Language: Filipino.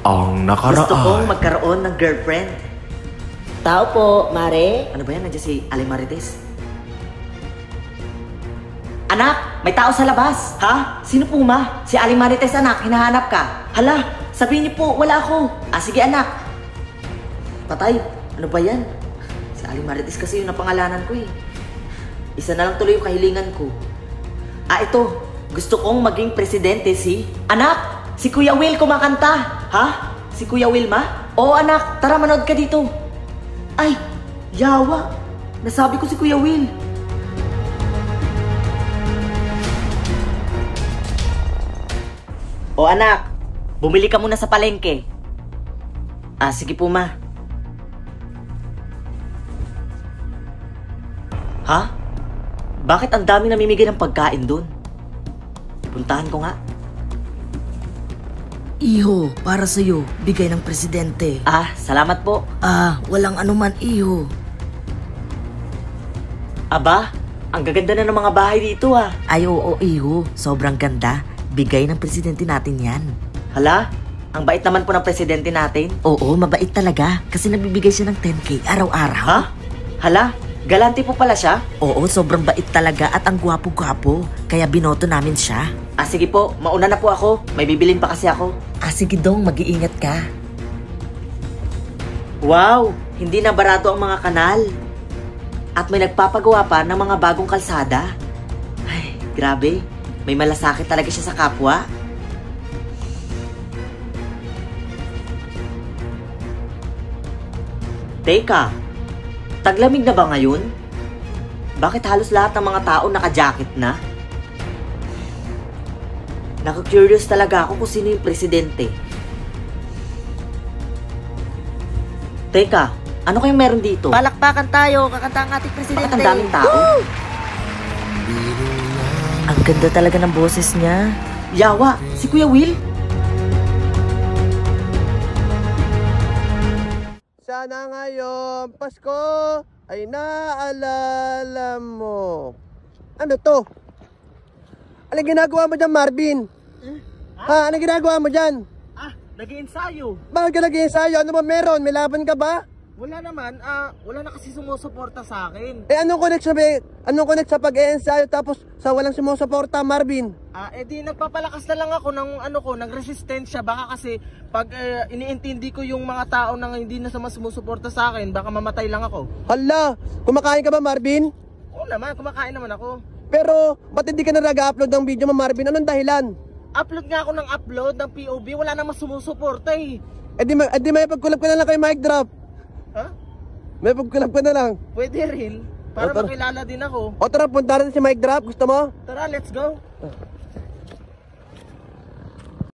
Ang Gusto kong nakaraan. magkaroon ng girlfriend. Tao po, Mare. Ano ba yan? Nandiyan si Aling Marites. Anak, may tao sa labas. Ha? Sino po ma? Si Aling Marites, anak. Hinahanap ka. Hala, sabihin niyo po, wala ako. Sige anak. Patay, ano ba yan? Si Aling Marites kasi yung napangalanan ko eh. Isa na lang tuloy yung kahilingan ko. Ito. Gusto kong maging presidente si... Anak! Si Kuya Will kumakanta. Ha? Si Kuya Will ma? Oo anak, tara manood ka dito. Ay, yawa. Nasabi ko si Kuya Will. O anak, bumili ka muna sa palengke. Sige po ma. Ha? Bakit ang dami namimigay ng pagkain dun? Puntahan ko nga. Iho, para sa'yo, bigay ng presidente. Salamat po. Walang anuman, iho. Aba, ang gaganda na ng mga bahay dito Ay, oo, iho. Sobrang ganda. Bigay ng presidente natin yan. Hala, ang bait naman po ng presidente natin. Oo, mabait talaga. Kasi nabibigay siya ng 10K araw-araw. Ha? Hala, galante po pala siya. Oo, sobrang bait talaga at ang gwapo-gwapo. Kaya binoto namin siya. Sige po, mauna na po ako. May bibilin pa kasi ako. Sige dong, mag-iingat ka. Wow, hindi na barato ang mga kanal. At may nagpapagawa pa ng mga bagong kalsada. Ay, grabe. May malasakit talaga siya sa kapwa. Teka, taglamig na ba ngayon? Bakit halos lahat ng mga tao naka-jacket na? Naka-curious talaga ako kung sino yung presidente. Teka, ano kayong meron dito? Palakpakan tayo, kakanta ang ating presidente. Bakit ang daming tao? Woo! Ang ganda talaga ng boses niya. Yawa, si Kuya Will? Sana ngayon, Pasko, ay naalala mo. Ano to? Anong ginagawa mo dyan, Marvin? Anong ginagawa mo dyan? Nag-iensayo. Bakit ka nag-iensayo? Ano ba meron? May laban ka ba? Wala naman, wala na kasi sumusuporta sa akin. Anong connect sa pag-iensayo tapos sa walang sumusuporta, Marvin? Di nagpapalakas na lang ako ng resistensya. Baka kasi pag iniintindi ko yung mga tao na hindi na sumusuporta sa akin, baka mamatay lang ako. Hala, kumakain ka ba, Marvin? Oo naman, kumakain naman ako. Pero, ba't hindi ka na nag-upload ng video mo, Marvin? Anong dahilan? Upload nga ako ng upload ng POV, wala namang sumusuporta eh. Di may pag-collab ka na lang kay Mic Drop. Ha? May pag-collab ka na lang. Pwede rin, para makilala din ako. O tara, punta rin si Mic Drop. Gusto mo? Tara, let's go.